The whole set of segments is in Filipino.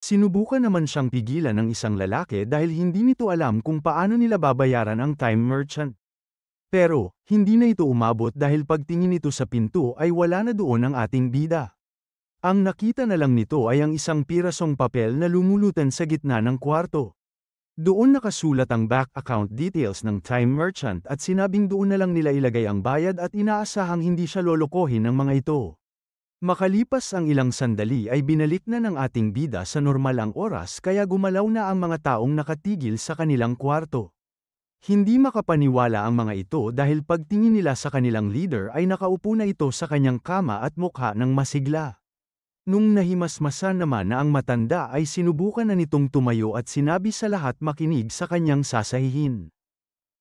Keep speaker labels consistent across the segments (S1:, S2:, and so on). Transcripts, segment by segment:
S1: Sinubukan naman siyang pigilan ng isang lalaki dahil hindi nito alam kung paano nila babayaran ang time merchant. Pero, hindi na ito umabot dahil pagtingin nito sa pinto ay wala na doon ang ating bida. Ang nakita na lang nito ay ang isang pirasong papel na lumulutan sa gitna ng kwarto. Doon nakasulat ang bank account details ng time merchant at sinabing doon na lang nila ilagay ang bayad at inaasahang hindi siya lolokohin ng mga ito. Makalipas ang ilang sandali ay binalik na ng ating bida sa normal ang oras kaya gumalaw na ang mga taong nakatigil sa kanilang kwarto. Hindi makapaniwala ang mga ito dahil pagtingin nila sa kanilang leader ay nakaupo na ito sa kanyang kama at mukha ng masigla. Nung nahimasmasan naman na ang matanda ay sinubukan na nitong tumayo at sinabi sa lahat makinig sa kanyang sasahihin.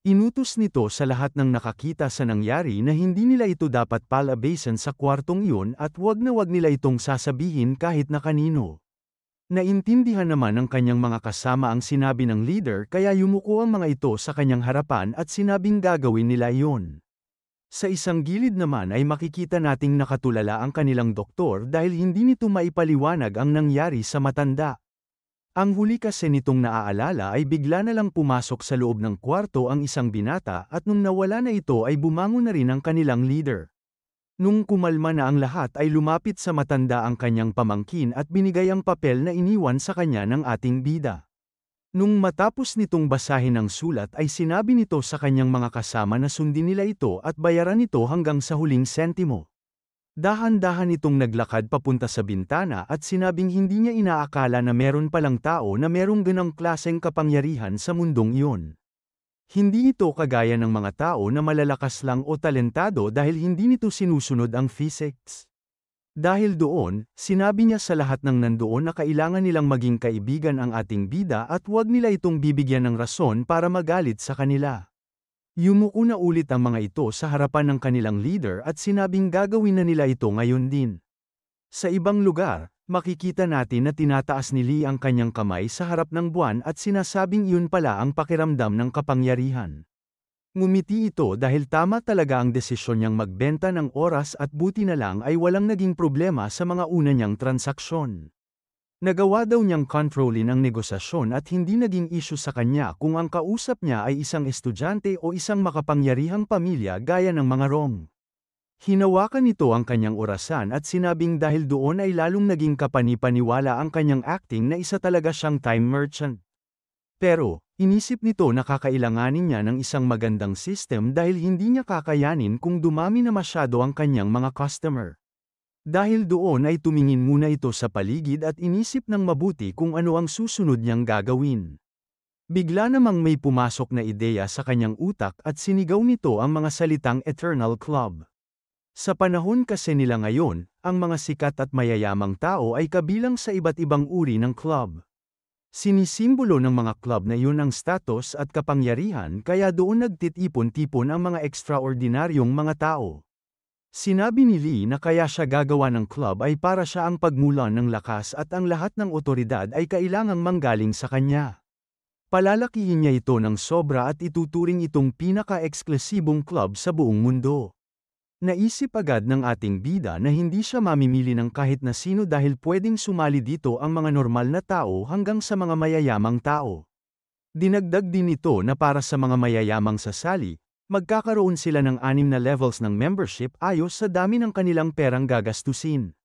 S1: Inutos nito sa lahat ng nakakita sa nangyari na hindi nila ito dapat palabasan sa kwartong iyon at wag na wag nila itong sasabihin kahit na kanino. Naintindihan naman ng kanyang mga kasama ang sinabi ng leader kaya yumuko ang mga ito sa kanyang harapan at sinabing gagawin nila iyon. Sa isang gilid naman ay makikita nating nakatulala ang kanilang doktor dahil hindi nito maipaliwanag ang nangyari sa matanda. Ang huli kasi nitong naaalala ay bigla na lang pumasok sa loob ng kwarto ang isang binata at nung nawala na ito ay bumangon na rin ang kanilang leader. Nung kumalma na ang lahat ay lumapit sa matanda ang kanyang pamangkin at binigay ang papel na iniwan sa kanya ng ating bida. Nung matapos nitong basahin ang sulat ay sinabi nito sa kanyang mga kasama na sundin nila ito at bayaran ito hanggang sa huling sentimo. Dahan-dahan itong naglakad papunta sa bintana at sinabing hindi niya inaakala na meron palang tao na merong ganang klaseng kapangyarihan sa mundong iyon. Hindi ito kagaya ng mga tao na malalakas lang o talentado dahil hindi nito sinusunod ang physics. Dahil doon, sinabi niya sa lahat ng nandoon na kailangan nilang maging kaibigan ang ating bida at huwag nila itong bibigyan ng rason para magalit sa kanila. Yumuko na ulit ang mga ito sa harapan ng kanilang leader at sinabing gagawin na nila ito ngayon din. Sa ibang lugar, makikita natin na tinataas ni Lee ang kanyang kamay sa harap ng buwan at sinasabing iyon pala ang pakiramdam ng kapangyarihan. Ngumiti ito dahil tama talaga ang desisyon niyang magbenta ng oras at buti na lang ay walang naging problema sa mga una niyang transaksyon. Nagawa daw niyang kontrolin ang negosasyon at hindi naging issue sa kanya kung ang kausap niya ay isang estudyante o isang makapangyarihang pamilya gaya ng mga Rong. Hinawakan nito ang kanyang orasan at sinabing dahil doon ay lalong naging kapani-paniwala ang kanyang acting na isa talaga siyang time merchant. Pero, inisip nito na kakailanganin niya ng isang magandang system dahil hindi niya kakayanin kung dumami na masyado ang kanyang mga customer. Dahil doon ay tumingin muna ito sa paligid at inisip ng mabuti kung ano ang susunod niyang gagawin. Bigla namang may pumasok na ideya sa kanyang utak at sinigaw nito ang mga salitang Eternal Club. Sa panahon kasi nila ngayon, ang mga sikat at mayayamang tao ay kabilang sa iba't ibang uri ng club. Sinisimbolo ng mga club na yun ang status at kapangyarihan kaya doon nagtitipon-tipon ang mga ekstraordinaryong mga tao. Sinabi ni Lee na kaya siya gagawa ng club ay para siya ang pagmulan ng lakas at ang lahat ng otoridad ay kailangang manggaling sa kanya. Palalakihin niya ito ng sobra at ituturing itong pinaka-eksklusibong club sa buong mundo. Naisip agad ng ating bida na hindi siya mamimili ng kahit na sino dahil pwedeng sumali dito ang mga normal na tao hanggang sa mga mayayamang tao. Dinagdag din ito na para sa mga mayayamang sasali, magkakaroon sila ng 6 na levels ng membership ayos sa dami ng kanilang perang gagastusin.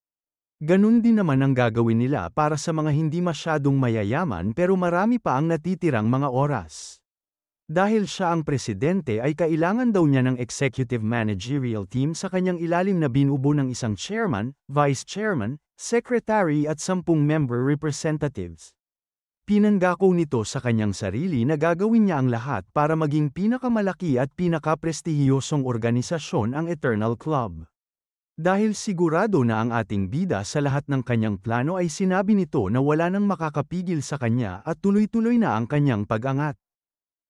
S1: Ganun din naman ang gagawin nila para sa mga hindi masyadong mayayaman pero marami pa ang natitirang mga oras. Dahil siya ang presidente ay kailangan daw niya ng executive managerial team sa kanyang ilalim na binubuo ng isang chairman, vice chairman, secretary at 10 member representatives. Pinangako nito sa kanyang sarili na gagawin niya ang lahat para maging pinakamalaki at pinakaprestihiyosong organisasyon ang Eternal Club. Dahil sigurado na ang ating bida sa lahat ng kanyang plano ay sinabi nito na wala nang makakapigil sa kanya at tuloy-tuloy na ang kanyang pag-angat.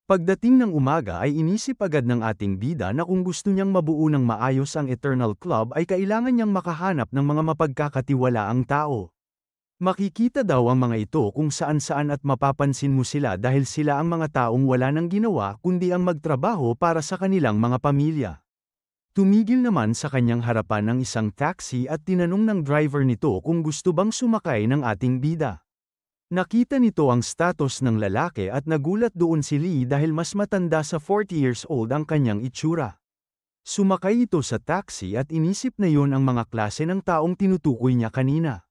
S1: Pagdating ng umaga ay inisip agad ng ating bida na kung gusto niyang mabuo ng maayos ang Eternal Club ay kailangan niyang makahanap ng mga mapagkakatiwalaang tao. Makikita daw ang mga ito kung saan-saan at mapapansin mo sila dahil sila ang mga taong wala nang ginawa kundi ang magtrabaho para sa kanilang mga pamilya. Tumigil naman sa kanyang harapan ng isang taxi at tinanong ng driver nito kung gusto bang sumakay ng ating bida. Nakita nito ang status ng lalaki at nagulat doon si Lee dahil mas matanda sa 40 years old ang kanyang itsura. Sumakay ito sa taxi at inisip na yon ang mga klase ng taong tinutukoy niya kanina.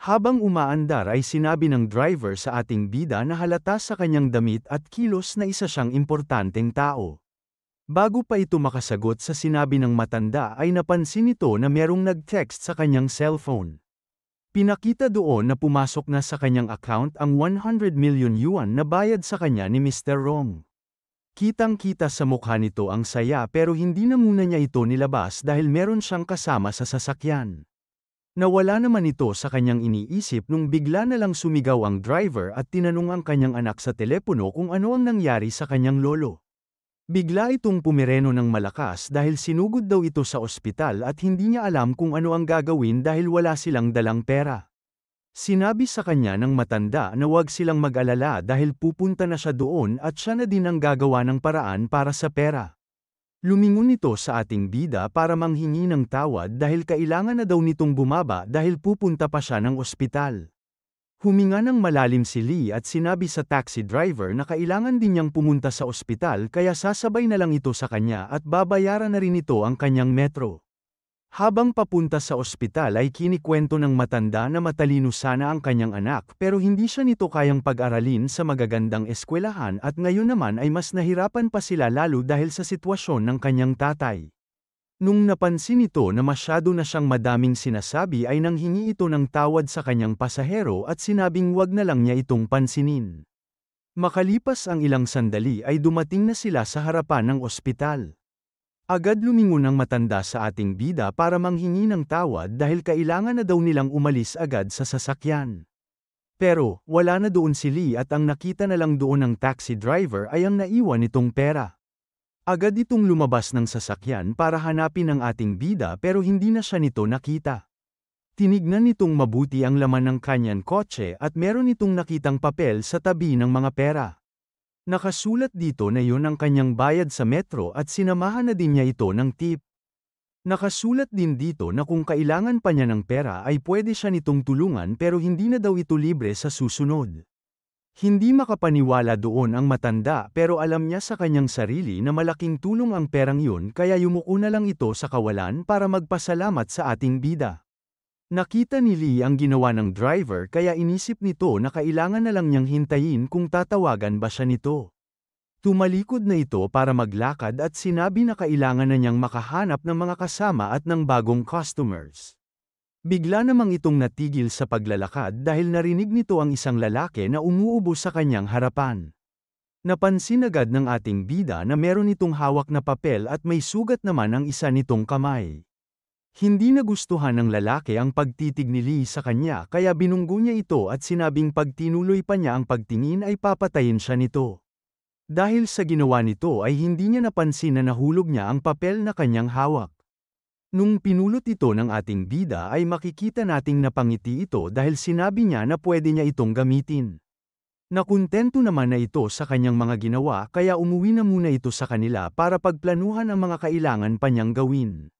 S1: Habang umaandar ay sinabi ng driver sa ating bida na halata sa kanyang damit at kilos na isa siyang importanteng tao. Bago pa ito makasagot sa sinabi ng matanda ay napansin nito na merong nag-text sa kanyang cellphone. Pinakita doon na pumasok na sa kanyang account ang 100 million yuan na bayad sa kanya ni Mr. Rong. Kitang-kita sa mukha nito ang saya pero hindi na muna niya ito nilabas dahil meron siyang kasama sa sasakyan. Nawala naman ito sa kanyang iniisip nung bigla na lang sumigaw ang driver at tinanong ang kanyang anak sa telepono kung ano ang nangyari sa kanyang lolo. Bigla itong pumireno ng malakas dahil sinugod daw ito sa ospital at hindi niya alam kung ano ang gagawin dahil wala silang dalang pera. Sinabi sa kanya ng matanda na huwag silang mag-alala dahil pupunta na siya doon at siya na din ang gagawa ng paraan para sa pera. Lumingon ito sa ating bida para manghingi ng tawad dahil kailangan na daw nitong bumaba dahil pupunta pa siya ng ospital. Huminga ng malalim si Lee at sinabi sa taxi driver na kailangan din niyang pumunta sa ospital kaya sasabay na lang ito sa kanya at babayaran na rin ito ang kanyang metro. Habang papunta sa ospital ay kinikwento ng matanda na matalino sana ang kanyang anak pero hindi siya nito kayang pag-aralin sa magagandang eskwelahan at ngayon naman ay mas nahirapan pa sila lalo dahil sa sitwasyon ng kanyang tatay. Nung napansin nito na masyado na siyang madaming sinasabi ay nanghingi ito ng tawad sa kanyang pasahero at sinabing wag na lang niya itong pansinin. Makalipas ang ilang sandali ay dumating na sila sa harapan ng ospital. Agad lumingon ang matanda sa ating bida para manghingi ng tawad dahil kailangan na daw nilang umalis agad sa sasakyan. Pero, wala na doon si Lee at ang nakita na lang doon ng taxi driver ay ang naiwan nitong pera. Agad itong lumabas ng sasakyan para hanapin ang ating bida pero hindi na siya nito nakita. Tinignan nitong mabuti ang laman ng kanyang kotse at meron itong nakitang papel sa tabi ng mga pera. Nakasulat dito na yon ang kanyang bayad sa metro at sinamahan na din niya ito ng tip. Nakasulat din dito na kung kailangan pa niya ng pera ay pwede siya nitong tulungan pero hindi na daw ito libre sa susunod. Hindi makapaniwala doon ang matanda pero alam niya sa kanyang sarili na malaking tulong ang perang yun kaya yumuko na lang ito sa kawalan para magpasalamat sa ating bida. Nakita ni Lee ang ginawa ng driver kaya inisip nito na kailangan na lang niyang hintayin kung tatawagan ba siya nito. Tumalikod na ito para maglakad at sinabi na kailangan na niyang makahanap ng mga kasama at ng bagong customers. Bigla namang itong natigil sa paglalakad dahil narinig nito ang isang lalaki na umuubo sa kanyang harapan. Napansin agad ng ating bida na meron itong hawak na papel at may sugat naman ang isa nitong kamay. Hindi nagustuhan ng lalaki ang pagtitig ni Lee sa kanya kaya binunggo niya ito at sinabing pag tinuloy pa niya ang pagtingin ay papatayin siya nito. Dahil sa ginawa nito ay hindi niya napansin na nahulog niya ang papel na kanyang hawak. Nung pinulot ito ng ating bida ay makikita nating napangiti ito dahil sinabi niya na pwede niya itong gamitin. Nakuntento naman na ito sa kanyang mga ginawa kaya umuwi na muna ito sa kanila para pagplanuhan ang mga kailangan pa niyang gawin.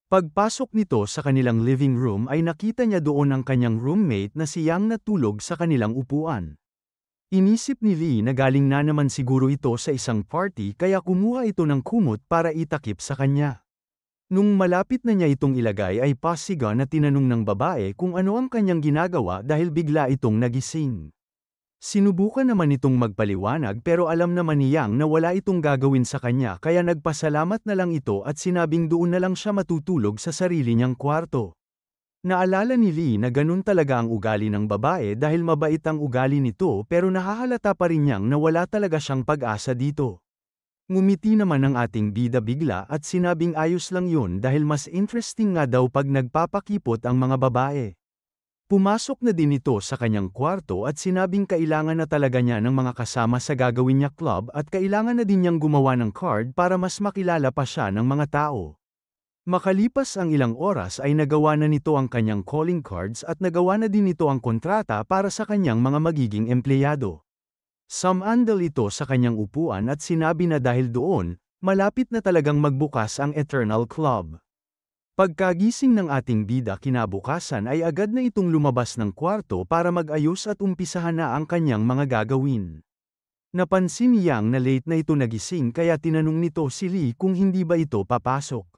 S1: Pagpasok nito sa kanilang living room ay nakita niya doon ang kanyang roommate na si Yang natulog sa kanilang upuan. Inisip ni Lee na galing na naman siguro ito sa isang party kaya kumuha ito ng kumot para itakip sa kanya. Nung malapit na niya itong ilagay ay pasiga na tinanong ng babae kung ano ang kanyang ginagawa dahil bigla itong nagising. Sinubukan naman itong magpaliwanag pero alam naman ni Yang na wala itong gagawin sa kanya kaya nagpasalamat na lang ito at sinabing doon na lang siya matutulog sa sarili niyang kwarto. Naalala ni Lee na ganun talaga ang ugali ng babae dahil mabait ang ugali nito pero nahahalata pa rin niyang na wala talaga siyang pag-asa dito. Ngumiti naman ang ating bida bigla at sinabing ayos lang yun dahil mas interesting nga daw pag nagpapakipot ang mga babae. Pumasok na din ito sa kanyang kwarto at sinabing kailangan na talaga niya ng mga kasama sa gagawin niya club at kailangan na din niyang gumawa ng card para mas makilala pa siya ng mga tao. Makalipas ang ilang oras ay nagawa na nito ang kanyang calling cards at nagawa na din nito ang kontrata para sa kanyang mga magiging empleyado. Sumandal ito sa kanyang upuan at sinabi na dahil doon, malapit na talagang magbukas ang Eternal Club. Pagkagising ng ating bida kinabukasan ay agad na itong lumabas ng kwarto para mag-ayos at umpisahan na ang kanyang mga gagawin. Napansin ni Yang na late na ito nagising kaya tinanong nito si Lee kung hindi ba ito papasok.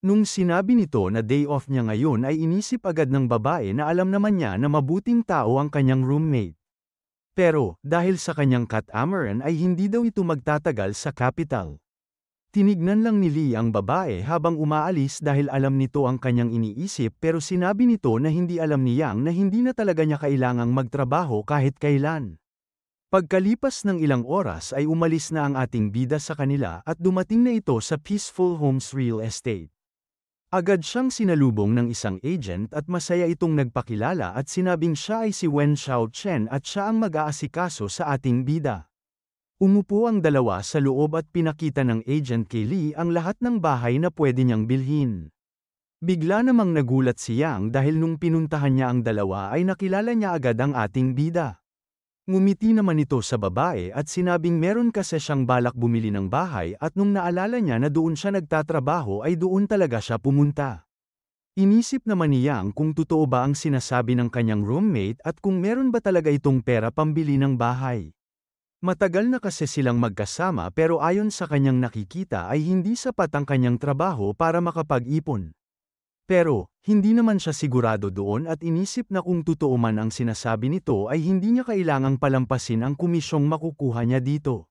S1: Nung sinabi nito na day off niya ngayon ay inisip agad ng babae na alam naman niya na mabuting tao ang kanyang roommate. Pero, dahil sa kanyang catamaran ay hindi daw ito magtatagal sa capital. Tinignan lang ni Lee ang babae habang umaalis dahil alam nito ang kanyang iniisip pero sinabi nito na hindi alam ni Yang na hindi na talaga niya kailangang magtrabaho kahit kailan. Pagkalipas ng ilang oras ay umalis na ang ating bida sa kanila at dumating na ito sa Peaceful Homes Real Estate. Agad siyang sinalubong ng isang agent at masaya itong nagpakilala at sinabing siya ay si Wen Xiao Chen at siya ang mag-aasikaso sa ating bida. Umupo ang dalawa sa loob at pinakita ng agent kay Lee ang lahat ng bahay na pwede niyang bilhin. Bigla namang nagulat si Yang dahil nung pinuntahan niya ang dalawa ay nakilala niya agad ang ating bida. Ngumiti naman ito sa babae at sinabing meron kasi siyang balak bumili ng bahay at nung naalala niya na doon siya nagtatrabaho ay doon talaga siya pumunta. Inisip naman ni Yang kung totoo ba ang sinasabi ng kanyang roommate at kung meron ba talaga itong pera pambili ng bahay. Matagal na kasi silang magkasama pero ayon sa kanyang nakikita ay hindi sapat ang kanyang trabaho para makapag-ipon. Pero, hindi naman siya sigurado doon at inisip na kung totoo man ang sinasabi nito ay hindi niya kailangang palampasin ang komisyong makukuha niya dito.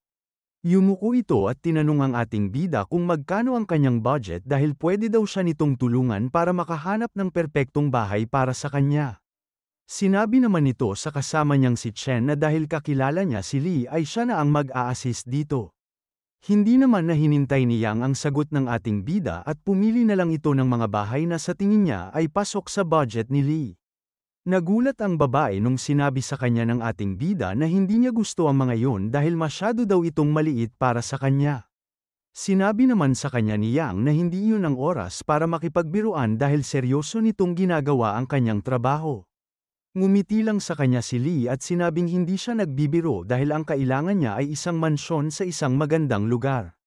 S1: Yumuko ito at tinanong ang ating bida kung magkano ang kanyang budget dahil pwede daw siya nitong tulungan para makahanap ng perpektong bahay para sa kanya. Sinabi naman nito sa kasama niyang si Chen na dahil kakilala niya si Lee ay siya na ang mag-a-assist dito. Hindi naman na hinintay ni Yang ang sagot ng ating bida at pumili na lang ito ng mga bahay na sa tingin niya ay pasok sa budget ni Lee. Nagulat ang babae nung sinabi sa kanya ng ating bida na hindi niya gusto ang mga yon dahil masyado daw itong maliit para sa kanya. Sinabi naman sa kanya ni Yang na hindi iyon ang oras para makipagbiruan dahil seryoso nitong ginagawa ang kanyang trabaho. Ngumiti lang sa kanya si Lee at sinabing hindi siya nagbibiro dahil ang kailangan niya ay isang mansyon sa isang magandang lugar.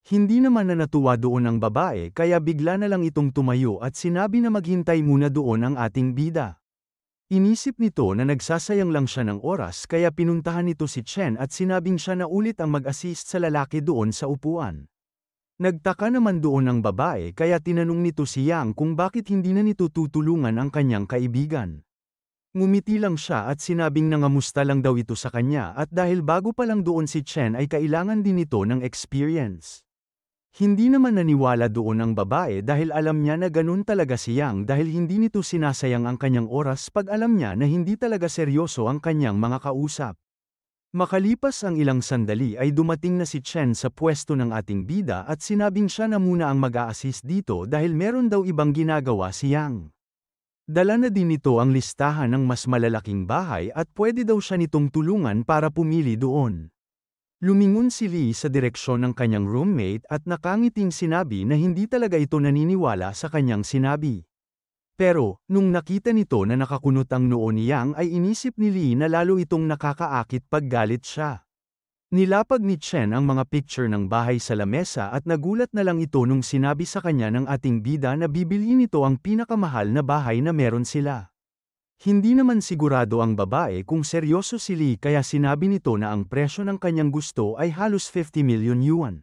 S1: Hindi naman na natuwa doon ang babae kaya bigla na lang itong tumayo at sinabi na maghintay muna doon ang ating bida. Inisip nito na nagsasayang lang siya ng oras kaya pinuntahan nito si Chen at sinabing siya na ulit ang mag-assist sa lalaki doon sa upuan. Nagtaka naman doon ang babae kaya tinanong nito si Yang kung bakit hindi na nito tutulungan ang kanyang kaibigan. Ngumiti lang siya at sinabing nangamusta lang daw ito sa kanya at dahil bago pa lang doon si Chen ay kailangan din ito ng experience. Hindi naman naniwala doon ang babae dahil alam niya na ganun talaga si Yang dahil hindi nito sinasayang ang kanyang oras pag alam niya na hindi talaga seryoso ang kanyang mga kausap. Makalipas ang ilang sandali ay dumating na si Chen sa pwesto ng ating bida at sinabing siya na muna ang mag-a-assist dito dahil meron daw ibang ginagawa si Yang. Dala na din nito ang listahan ng mas malalaking bahay at pwede daw siya nitong tulungan para pumili doon. Lumingon si Lee sa direksyon ng kanyang roommate at nakangiting sinabi na hindi talaga ito naniniwala sa kanyang sinabi. Pero, nung nakita nito na nakakunot ang noo ni Yang ay inisip ni Lee na lalo itong nakakaakit pag galit siya. Nilapag ni Chen ang mga picture ng bahay sa lamesa at nagulat na lang ito nung sinabi sa kanya ng ating bida na bibilhin nito ang pinakamahal na bahay na meron sila. Hindi naman sigurado ang babae kung seryoso si Lee kaya sinabi nito na ang presyo ng kanyang gusto ay halos 50 million yuan.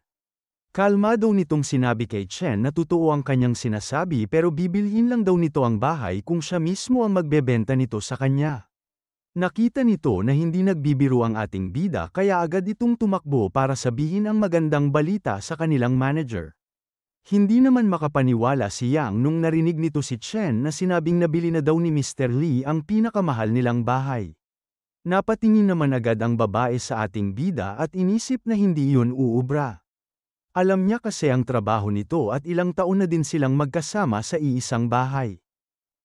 S1: Kalmado nitong sinabi kay Chen na totoo ang kanyang sinasabi pero bibilhin lang daw nito ang bahay kung siya mismo ang magbebenta nito sa kanya. Nakita nito na hindi nagbibiro ang ating bida kaya agad itong tumakbo para sabihin ang magandang balita sa kanilang manager. Hindi naman makapaniwala si Yang nung narinig nito si Chen na sinabing nabili na daw ni Mr. Lee ang pinakamahal nilang bahay. Napatingin naman agad ang babae sa ating bida at inisip na hindi iyon uubra. Alam niya kasi ang trabaho nito at ilang taon na din silang magkasama sa iisang bahay.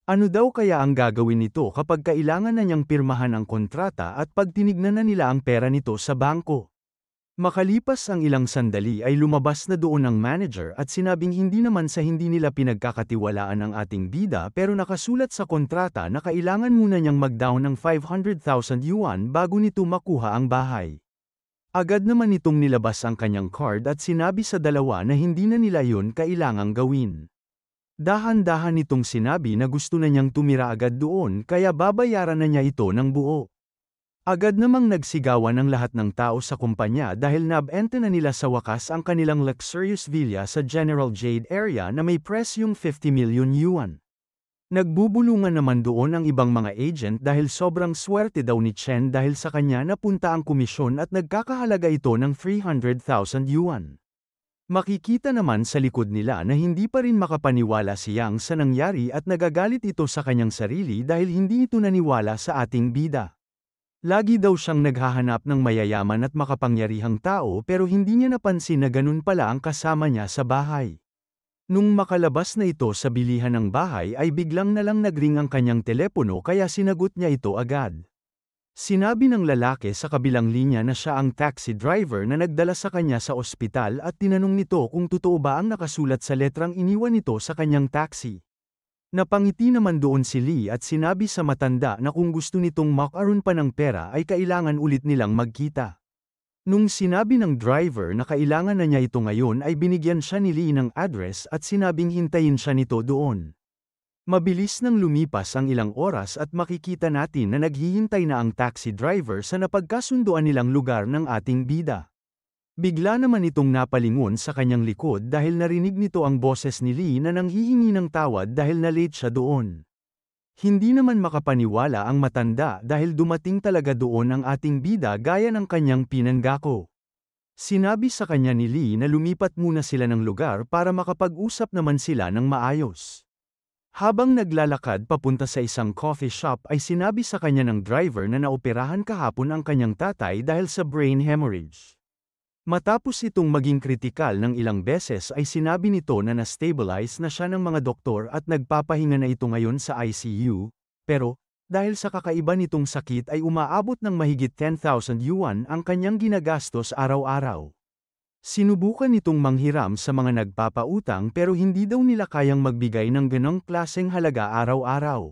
S1: Ano daw kaya ang gagawin nito kapag kailangan na niyang pirmahan ang kontrata at pag tinignan na nila ang pera nito sa bangko? Makalipas ang ilang sandali ay lumabas na doon ang manager at sinabing hindi naman sa hindi nila pinagkakatiwalaan ang ating bida pero nakasulat sa kontrata na kailangan muna niyang mag-down ng 500,000 yuan bago nito makuha ang bahay. Agad naman itong nilabas ang kanyang card at sinabi sa dalawa na hindi na nila yun kailangang gawin. Dahan-dahan nitong sinabi na gusto na niyang tumira agad doon kaya babayaran na niya ito ng buo. Agad namang nagsigawan ang lahat ng tao sa kumpanya dahil nabenta na nila sa wakas ang kanilang luxurious villa sa General Jade area na may presyong 50 million yuan. Nagbubulungan naman doon ang ibang mga agent dahil sobrang swerte daw ni Chen dahil sa kanya napunta ang komisyon at nagkakahalaga ito ng 300,000 yuan. Makikita naman sa likod nila na hindi pa rin makapaniwala si Yang sa nangyari at nagagalit ito sa kanyang sarili dahil hindi ito naniwala sa ating bida. Lagi daw siyang naghahanap ng mayayaman at makapangyarihang tao pero hindi niya napansin na ganun pala ang kasama niya sa bahay. Nung makalabas na ito sa bilihan ng bahay ay biglang nalang nagring ang kanyang telepono kaya sinagot niya ito agad. Sinabi ng lalaki sa kabilang linya na siya ang taxi driver na nagdala sa kanya sa ospital at tinanong nito kung totoo ba ang nakasulat sa letrang iniwan nito sa kanyang taxi. Napangiti naman doon si Lee at sinabi sa matanda na kung gusto nitong makaroon pa ng pera ay kailangan ulit nilang magkita. Nung sinabi ng driver na kailangan na niya ito ngayon ay binigyan siya ni Lee ng address at sinabing hintayin siya nito doon. Mabilis nang lumipas ang ilang oras at makikita natin na naghihintay na ang taxi driver sa napagkasunduan nilang lugar ng ating bida. Bigla naman itong napalingon sa kanyang likod dahil narinig nito ang boses ni Lee na nanghihingi ng tawad dahil na-late siya doon. Hindi naman makapaniwala ang matanda dahil dumating talaga doon ang ating bida gaya ng kanyang pinanggako. Sinabi sa kanya ni Lee na lumipat muna sila ng lugar para makapag-usap naman sila ng maayos. Habang naglalakad papunta sa isang coffee shop ay sinabi sa kanya ng driver na naoperahan kahapon ang kanyang tatay dahil sa brain hemorrhage. Matapos itong maging kritikal ng ilang beses ay sinabi nito na na-stabilize na siya ng mga doktor at nagpapahinga na ito ngayon sa ICU, pero, dahil sa kakaiba nitong sakit ay umaabot ng mahigit 10,000 yuan ang kanyang ginagastos araw-araw. Sinubukan nitong manghiram sa mga nagpapautang pero hindi daw nila kayang magbigay ng ganong klaseng halaga araw-araw.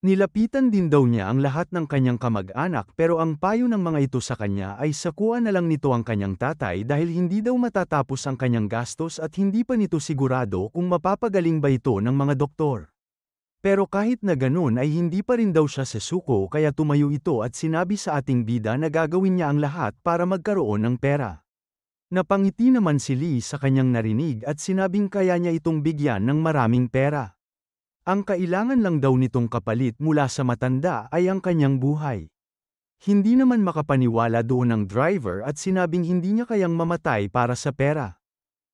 S1: Nilapitan din daw niya ang lahat ng kanyang kamag-anak pero ang payo ng mga ito sa kanya ay sakuan na lang nito ang kanyang tatay dahil hindi daw matatapos ang kanyang gastos at hindi pa nito sigurado kung mapapagaling ba ito ng mga doktor. Pero kahit na ganun ay hindi pa rin daw siya sesuko kaya tumayo ito at sinabi sa ating bida na gagawin niya ang lahat para magkaroon ng pera. Napangiti naman si Lee sa kanyang narinig at sinabing kaya niya itong bigyan ng maraming pera. Ang kailangan lang daw nitong kapalit mula sa matanda ay ang kanyang buhay. Hindi naman makapaniwala doon ang driver at sinabing hindi niya kayang mamatay para sa pera.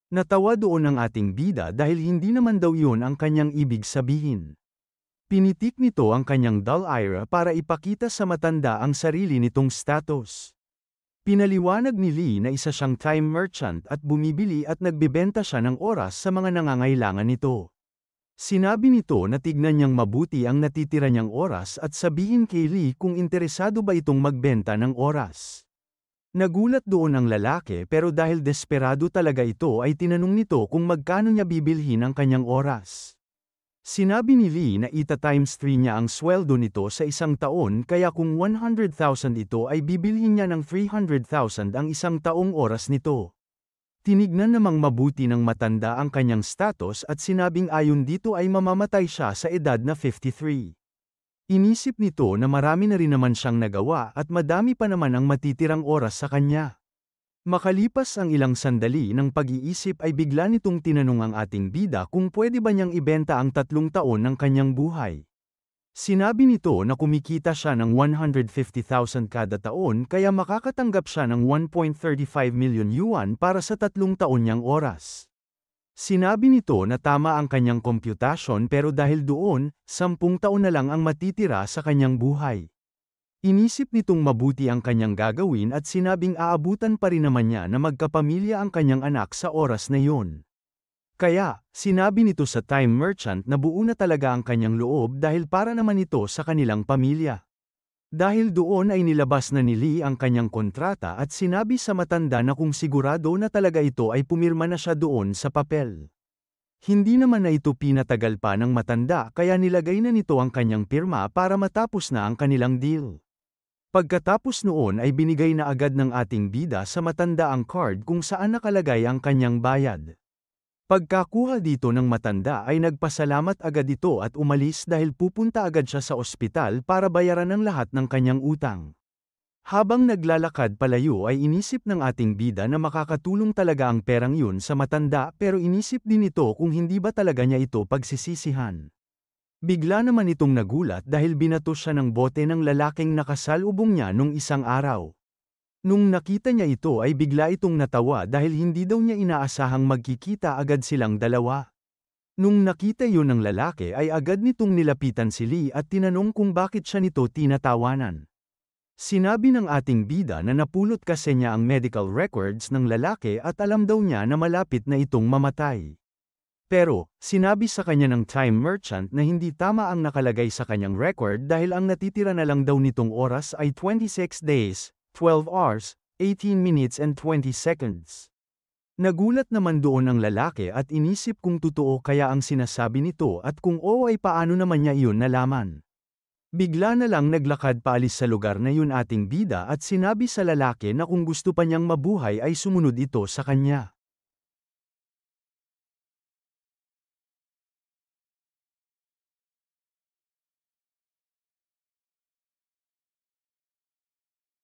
S1: Natawa doon ang ating bida dahil hindi naman daw yun ang kanyang ibig sabihin. Pinitik nito ang kanyang dull eye para ipakita sa matanda ang sarili nitong status. Pinaliwanag ni Lee na isa siyang time merchant at bumibili at nagbebenta siya ng oras sa mga nangangailangan nito. Sinabi nito na tignan niyang mabuti ang natitira niyang oras at sabihin kay Lee kung interesado ba itong magbenta ng oras. Nagulat doon ang lalaki pero dahil desperado talaga ito ay tinanong nito kung magkano niya bibilhin ang kanyang oras. Sinabi ni Lee na ita-times 3 niya ang sweldo nito sa isang taon kaya kung 100,000 ito ay bibilhin niya ng 300,000 ang isang taong oras nito. Tinignan namang mabuti ng matanda ang kanyang status at sinabing ayon dito ay mamamatay siya sa edad na 53. Inisip nito na marami na rin naman siyang nagawa at madami pa naman ang matitirang oras sa kanya. Makalipas ang ilang sandali ng pag-iisip ay bigla nitong tinanong ang ating bida kung pwede ba niyang ibenta ang 3 taon ng kanyang buhay. Sinabi nito na kumikita siya ng 150,000 kada taon kaya makakatanggap siya ng 1.35 million yuan para sa 3 taon niyang oras. Sinabi nito na tama ang kanyang komputasyon pero dahil doon, 10 taon na lang ang matitira sa kanyang buhay. Inisip nitong mabuti ang kanyang gagawin at sinabing aabutan pa rin naman niya na magkapamilya ang kanyang anak sa oras na yun. Kaya, sinabi nito sa time merchant na buo na talaga ang kanyang loob dahil para naman ito sa kanilang pamilya. Dahil doon ay nilabas na ni Lee ang kanyang kontrata at sinabi sa matanda na kung sigurado na talaga ito ay pumirma na siya doon sa papel. Hindi naman na ito pinatagal pa ng matanda kaya nilagay na nito ang kanyang pirma para matapos na ang kanilang deal. Pagkatapos noon ay binigay na agad ng ating bida sa matanda ang card kung saan nakalagay ang kanyang bayad. Pagkakuha dito ng matanda ay nagpasalamat agad ito at umalis dahil pupunta agad siya sa ospital para bayaran ang lahat ng kanyang utang. Habang naglalakad palayo ay inisip ng ating bida na makakatulong talaga ang perang yun sa matanda pero inisip din ito kung hindi ba talaga niya ito pagsisisihan. Bigla naman itong nagulat dahil binato siya ng bote ng lalaking nakasalubong niya nung isang araw. Nung nakita niya ito ay bigla itong natawa dahil hindi daw niya inaasahang magkikita agad silang dalawa. Nung nakita yun ng lalaki ay agad nitong nilapitan si Lee at tinanong kung bakit siya nito tinatawanan. Sinabi ng ating bida na napulot kasi niya ang medical records ng lalaki at alam daw niya na malapit na itong mamatay. Pero, sinabi sa kanya ng time merchant na hindi tama ang nakalagay sa kanyang record dahil ang natitira na lang daw nitong oras ay 26 days, 12 hours, 18 minutes and 20 seconds. Nagulat naman doon ang lalaki at inisip kung totoo kaya ang sinasabi nito at kung oo ay paano naman niya iyon nalaman. Bigla na lang naglakad paalis sa lugar na yun ating bida at sinabi sa lalaki na kung gusto pa niyang mabuhay ay sumunod ito sa kanya.